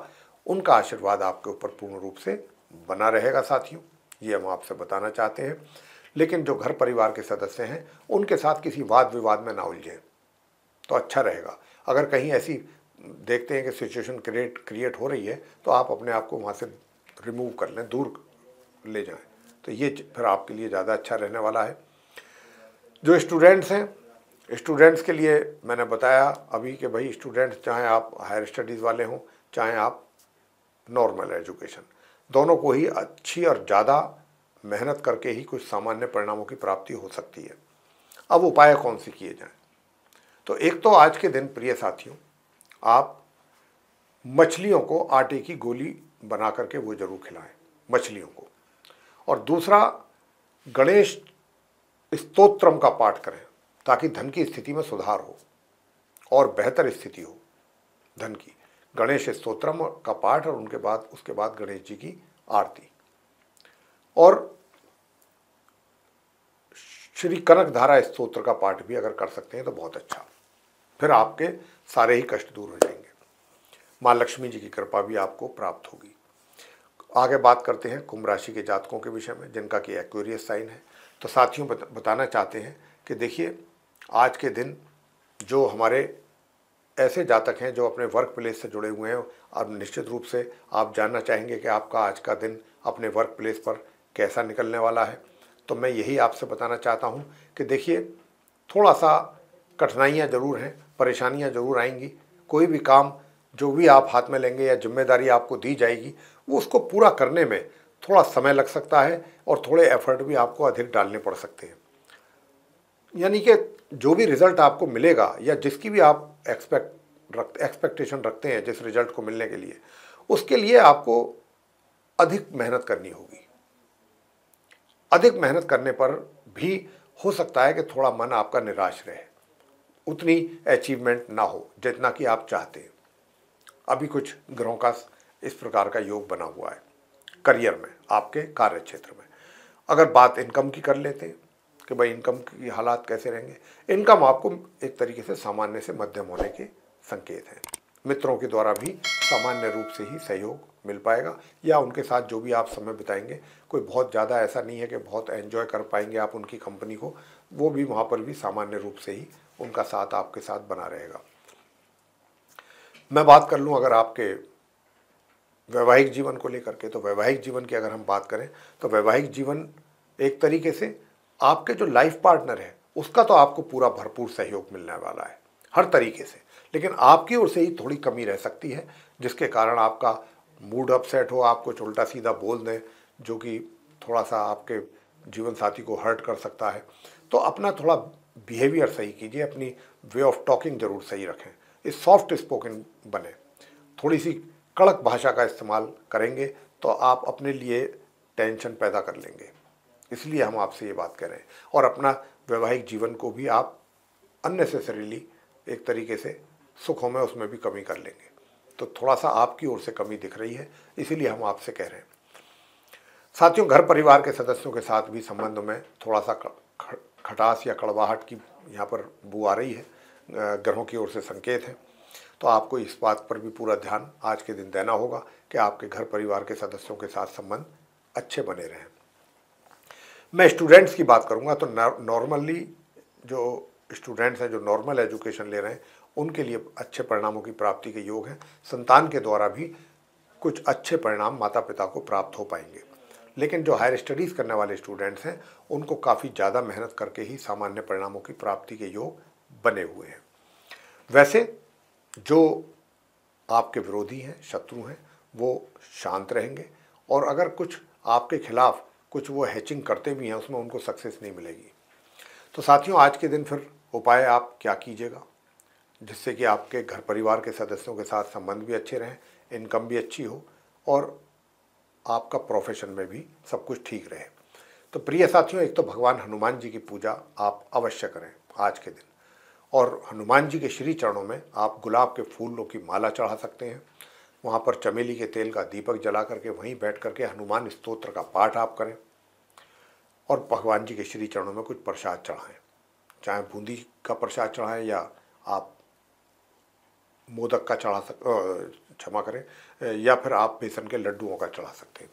उनका आशीर्वाद आपके ऊपर पूर्ण रूप से बना रहेगा साथियों, ये हम आपसे बताना चाहते हैं। लेकिन जो घर परिवार के सदस्य हैं उनके साथ किसी वाद विवाद में ना उलझें तो अच्छा रहेगा। अगर कहीं ऐसी देखते हैं कि सिचुएशन क्रिएट हो रही है तो आप अपने आप को वहाँ से रिमूव कर लें, दूर ले जाएं, तो ये फिर आपके लिए ज़्यादा अच्छा रहने वाला है। जो स्टूडेंट्स हैं, स्टूडेंट्स के लिए मैंने बताया अभी कि भाई स्टूडेंट्स चाहे आप हायर स्टडीज़ वाले हों चाहे आप नॉर्मल एजुकेशन, दोनों को ही अच्छी और ज़्यादा मेहनत करके ही कुछ सामान्य परिणामों की प्राप्ति हो सकती है। अब उपाय कौन से किए जाएं? तो एक तो आज के दिन प्रिय साथियों, आप मछलियों को आटे की गोली बना करके वो जरूर खिलाएं मछलियों को। और दूसरा, गणेश स्तोत्रम का पाठ करें ताकि धन की स्थिति में सुधार हो और बेहतर स्थिति हो धन की। गणेश स्तोत्रम का पाठ और उसके बाद गणेश जी की आरती, और श्री कनकधारा स्तोत्र का पाठ भी अगर कर सकते हैं तो बहुत अच्छा, फिर आपके सारे ही कष्ट दूर हो जाएंगे। माँ लक्ष्मी जी की कृपा भी आपको प्राप्त होगी। आगे बात करते हैं कुंभ राशि के जातकों के विषय में जिनका कि एक्वेरियस साइन है। तो साथियों बताना चाहते हैं कि देखिए, आज के दिन जो हमारे ऐसे जातक हैं जो अपने वर्क प्लेस से जुड़े हुए हैं, और निश्चित रूप से आप जानना चाहेंगे कि आपका आज का दिन अपने वर्क प्लेस पर कैसा निकलने वाला है, तो मैं यही आपसे बताना चाहता हूं कि देखिए, थोड़ा सा कठिनाइयां ज़रूर हैं, परेशानियां ज़रूर आएंगी। कोई भी काम जो भी आप हाथ में लेंगे या जिम्मेदारी आपको दी जाएगी, वो उसको पूरा करने में थोड़ा समय लग सकता है और थोड़े एफर्ट भी आपको अधिक डालने पड़ सकते हैं। यानी कि जो भी रिज़ल्ट आपको मिलेगा या जिसकी भी आप एक्सपेक्टेशन रखते हैं जिस रिज़ल्ट को मिलने के लिए, उसके लिए आपको अधिक मेहनत करनी होगी। अधिक मेहनत करने पर भी हो सकता है कि थोड़ा मन आपका निराश रहे, उतनी अचीवमेंट ना हो जितना कि आप चाहते हैं। अभी कुछ ग्रहों का इस प्रकार का योग बना हुआ है करियर में, आपके कार्य क्षेत्र में। अगर बात इनकम की कर लेते हैं कि भाई इनकम की हालात कैसे रहेंगे, इनकम आपको एक तरीके से सामान्य से मध्यम होने के संकेत हैं। मित्रों के द्वारा भी सामान्य रूप से ही सहयोग मिल पाएगा, या उनके साथ जो भी आप समय बिताएंगे, कोई बहुत ज़्यादा ऐसा नहीं है कि बहुत एंजॉय कर पाएंगे आप उनकी कंपनी को, वो भी वहाँ पर भी सामान्य रूप से ही उनका साथ आपके साथ बना रहेगा। मैं बात कर लूँ अगर आपके वैवाहिक जीवन को लेकर के, तो वैवाहिक जीवन की अगर हम बात करें तो वैवाहिक जीवन एक तरीके से आपके जो लाइफ पार्टनर है उसका तो आपको पूरा भरपूर सहयोग मिलने वाला है हर तरीके से, लेकिन आपकी ओर से ही थोड़ी कमी रह सकती है जिसके कारण आपका मूड अपसेट हो, आप कुछ उल्टा सीधा बोल दें जो कि थोड़ा सा आपके जीवन साथी को हर्ट कर सकता है। तो अपना थोड़ा बिहेवियर सही कीजिए, अपनी वे ऑफ टॉकिंग जरूर सही रखें, इस सॉफ्ट स्पोकन बने, थोड़ी सी कड़क भाषा का इस्तेमाल करेंगे तो आप अपने लिए टेंशन पैदा कर लेंगे। इसलिए हम आपसे ये बात कह रहे हैं। और अपना वैवाहिक जीवन को भी आप अननेसेसरीली एक तरीके से सुखों में उसमें भी कमी कर लेंगे, तो थोड़ा सा आपकी ओर से कमी दिख रही है, इसीलिए हम आपसे कह रहे हैं। साथियों, घर परिवार के सदस्यों के साथ भी संबंध में थोड़ा सा खटास या कड़वाहट की यहाँ पर बू आ रही है, ग्रहों की ओर से संकेत है। तो आपको इस बात पर भी पूरा ध्यान आज के दिन देना होगा कि आपके घर परिवार के सदस्यों के साथ संबंध अच्छे बने रहें। मैं स्टूडेंट्स की बात करूंगा तो नॉर्मली जो स्टूडेंट्स हैं जो नॉर्मल एजुकेशन ले रहे हैं उनके लिए अच्छे परिणामों की प्राप्ति के योग हैं। संतान के द्वारा भी कुछ अच्छे परिणाम माता पिता को प्राप्त हो पाएंगे। लेकिन जो हायर स्टडीज़ करने वाले स्टूडेंट्स हैं उनको काफ़ी ज़्यादा मेहनत करके ही सामान्य परिणामों की प्राप्ति के योग बने हुए हैं। वैसे जो आपके विरोधी हैं, शत्रु हैं, वो शांत रहेंगे, और अगर कुछ आपके खिलाफ कुछ वो हैचिंग करते भी हैं उसमें उनको सक्सेस नहीं मिलेगी। तो साथियों, आज के दिन फिर उपाय आप क्या कीजिएगा जिससे कि आपके घर परिवार के सदस्यों के साथ संबंध भी अच्छे रहें, इनकम भी अच्छी हो और आपका प्रोफेशन में भी सब कुछ ठीक रहे। तो प्रिय साथियों, एक तो भगवान हनुमान जी की पूजा आप अवश्य करें आज के दिन, और हनुमान जी के श्री चरणों में आप गुलाब के फूलों की माला चढ़ा सकते हैं। वहाँ पर चमेली के तेल का दीपक जला करके वहीं बैठ करके हनुमान स्तोत्र का पाठ आप करें और भगवान जी के श्री चरणों में कुछ प्रसाद चढ़ाएं, चाहे बूंदी का प्रसाद चढ़ाएं या आप मोदक का क्षमा करें, या फिर आप बेसन के लड्डुओं का चढ़ा सकते हैं।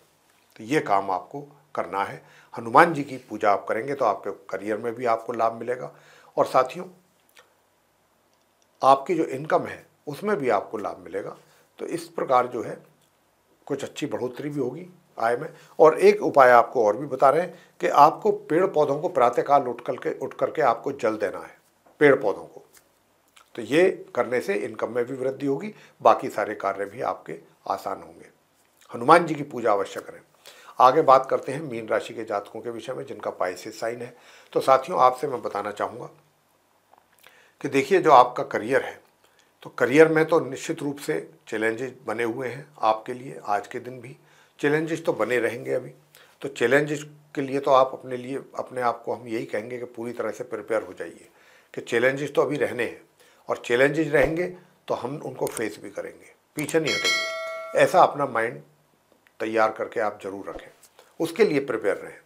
तो ये काम आपको करना है। हनुमान जी की पूजा आप करेंगे तो आपके करियर में भी आपको लाभ मिलेगा और साथियों आपकी जो इनकम है उसमें भी आपको लाभ मिलेगा। तो इस प्रकार जो है कुछ अच्छी बढ़ोतरी भी होगी आय में। और एक उपाय आपको और भी बता रहे हैं कि आपको पेड़ पौधों को प्रातःकाल उठ करके आपको जल देना है पेड़ पौधों को। तो ये करने से इनकम में भी वृद्धि होगी, बाकी सारे कार्य भी आपके आसान होंगे। हनुमान जी की पूजा अवश्य करें। आगे बात करते हैं मीन राशि के जातकों के विषय में जिनका पाइसेस साइन है। तो साथियों आपसे मैं बताना चाहूँगा कि देखिए जो आपका करियर है तो करियर में तो निश्चित रूप से चैलेंजेस बने हुए हैं आपके लिए। आज के दिन भी चैलेंजेस तो बने रहेंगे अभी। तो चैलेंजेस के लिए तो आप अपने आप को हम यही कहेंगे कि पूरी तरह से प्रिपेयर हो जाइए कि चैलेंजेस तो अभी रहने हैं और चैलेंजेस रहेंगे तो हम उनको फेस भी करेंगे, पीछे नहीं हटेंगे। ऐसा अपना माइंड तैयार करके आप जरूर रखें, उसके लिए प्रिपेयर रहें।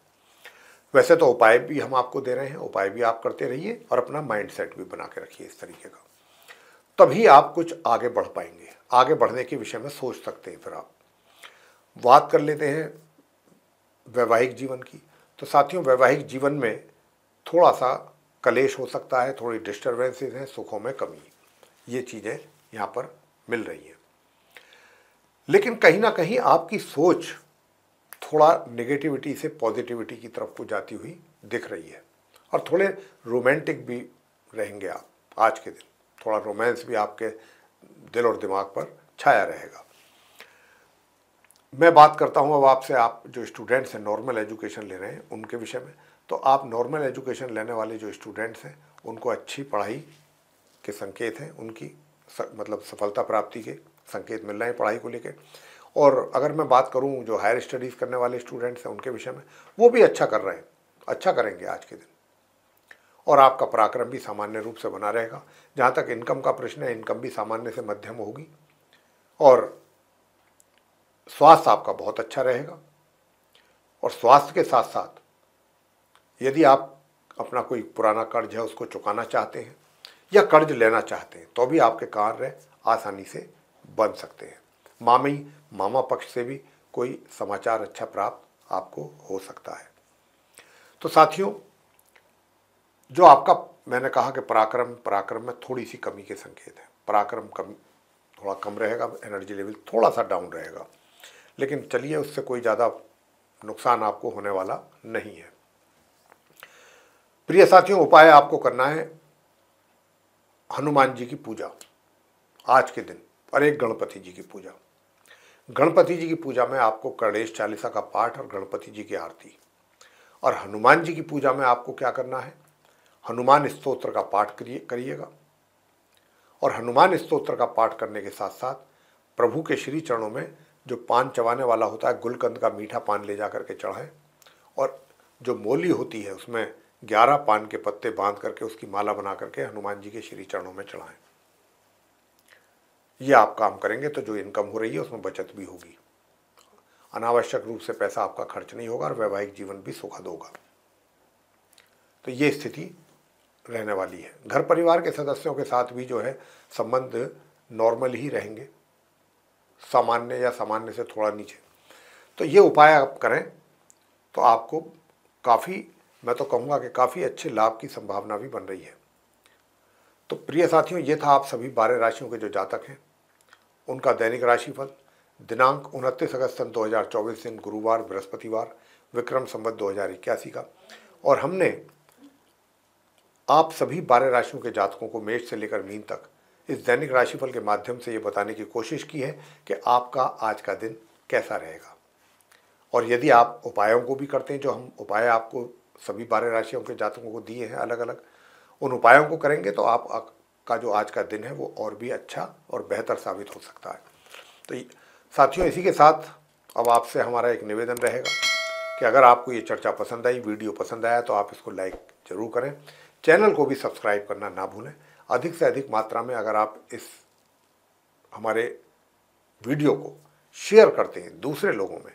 वैसे तो उपाय भी हम आपको दे रहे हैं, उपाय भी आप करते रहिए और अपना माइंड सेट भी बना के रखिए इस तरीके का, तभी आप कुछ आगे बढ़ पाएंगे। आगे बढ़ने के विषय में सोच सकते हैं। फिर आप बात कर लेते हैं वैवाहिक जीवन की। तो साथियों वैवाहिक जीवन में थोड़ा सा कलेश हो सकता है, थोड़ी डिस्टर्बेंसेस हैं, सुखों में कमी, ये चीज़ें यहाँ पर मिल रही हैं। लेकिन कहीं ना कहीं आपकी सोच थोड़ा नेगेटिविटी से पॉजिटिविटी की तरफ को जाती हुई दिख रही है और थोड़े रोमांटिक भी रहेंगे आप आज के दिन। थोड़ा रोमांस भी आपके दिल और दिमाग पर छाया रहेगा। मैं बात करता हूं अब आपसे, आप जो स्टूडेंट्स हैं नॉर्मल एजुकेशन ले रहे हैं उनके विषय में। तो आप नॉर्मल एजुकेशन लेने वाले जो स्टूडेंट्स हैं उनको अच्छी पढ़ाई के संकेत हैं, उनकी मतलब सफलता प्राप्ति के संकेत मिल रहे हैं पढ़ाई को लेकर। और अगर मैं बात करूं जो हायर स्टडीज़ करने वाले स्टूडेंट्स हैं उनके विषय में, वो भी अच्छा कर रहे हैं, अच्छा करेंगे आज के दिन। और आपका पराक्रम भी सामान्य रूप से बना रहेगा। जहाँ तक इनकम का प्रश्न है, इनकम भी सामान्य से मध्यम होगी और स्वास्थ्य आपका बहुत अच्छा रहेगा। और स्वास्थ्य के साथ साथ यदि आप अपना कोई पुराना कर्ज है उसको चुकाना चाहते हैं या कर्ज लेना चाहते हैं तो भी आपके कार्य आसानी से बन सकते हैं। मामा पक्ष से भी कोई समाचार अच्छा प्राप्त आपको हो सकता है। तो साथियों जो आपका मैंने कहा कि पराक्रम में थोड़ी सी कमी के संकेत है। पराक्रम थोड़ा कम रहेगा, एनर्जी लेवल थोड़ा सा डाउन रहेगा, लेकिन चलिए उससे कोई ज़्यादा नुकसान आपको होने वाला नहीं है। प्रिय साथियों उपाय आपको करना है हनुमान जी की पूजा आज के दिन और एक गणपति जी की पूजा। गणपति जी की पूजा में आपको गणेश चालीसा का पाठ और गणपति जी की आरती। और हनुमान जी की पूजा में आपको क्या करना है, हनुमान स्तोत्र का पाठ करिएगा। और हनुमान स्तोत्र का पाठ करने के साथ साथ प्रभु के श्री चरणों में जो पान चबाने वाला होता है, गुलकंद का मीठा पान ले जा करके चढ़ाएं और जो मोली होती है उसमें 11 पान के पत्ते बांध करके उसकी माला बना करके हनुमान जी के श्री चरणों में चढ़ाएं। ये आप काम करेंगे तो जो इनकम हो रही है उसमें बचत भी होगी, अनावश्यक रूप से पैसा आपका खर्च नहीं होगा और वैवाहिक जीवन भी सुखद होगा। तो ये स्थिति रहने वाली है। घर परिवार के सदस्यों के साथ भी जो है संबंध नॉर्मल ही रहेंगे, सामान्य या सामान्य से थोड़ा नीचे। तो ये उपाय आप करें तो आपको काफ़ी, मैं तो कहूँगा कि काफ़ी अच्छे लाभ की संभावना भी बन रही है। तो प्रिय साथियों ये था आप सभी 12 राशियों के जो जातक हैं उनका दैनिक राशिफल दिनांक 29 अगस्त सन 2024 दिन गुरुवार बृहस्पतिवार विक्रम संवत 2081 का। और हमने आप सभी 12 राशियों के जातकों को मेष से लेकर मीन तक इस दैनिक राशिफल के माध्यम से ये बताने की कोशिश की है कि आपका आज का दिन कैसा रहेगा। और यदि आप उपायों को भी करते हैं, जो हम उपाय आपको सभी 12 राशियों के जातकों को दिए हैं अलग अलग, उन उपायों को करेंगे तो आपका जो आज का दिन है वो और भी अच्छा और बेहतर साबित हो सकता है। तो साथियों इसी के साथ अब आपसे हमारा एक निवेदन रहेगा कि अगर आपको ये चर्चा पसंद आई, वीडियो पसंद आया तो आप इसको लाइक जरूर करें, चैनल को भी सब्सक्राइब करना ना भूलें। अधिक से अधिक मात्रा में अगर आप इस हमारे वीडियो को शेयर करते हैं दूसरे लोगों में,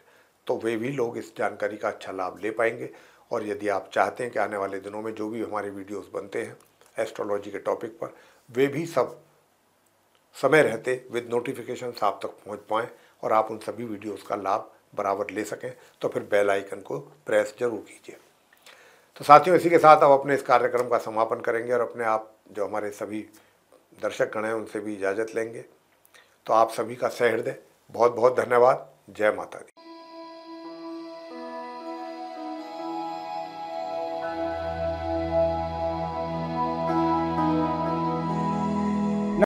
तो वे भी लोग इस जानकारी का अच्छा लाभ ले पाएंगे। और यदि आप चाहते हैं कि आने वाले दिनों में जो भी हमारे वीडियोस बनते हैं एस्ट्रोलॉजी के टॉपिक पर, वे भी सब समय रहते विद नोटिफिकेशंस आप तक पहुंच पाएँ और आप उन सभी वीडियोस का लाभ बराबर ले सकें, तो फिर बेल आइकन को प्रेस जरूर कीजिए। तो साथियों, इसी के साथ अब अपने इस कार्यक्रम का समापन करेंगे और अपने आप जो हमारे सभी दर्शकगण हैं उनसे भी इजाज़त लेंगे। तो आप सभी का सहृदय बहुत बहुत धन्यवाद। जय माता दी।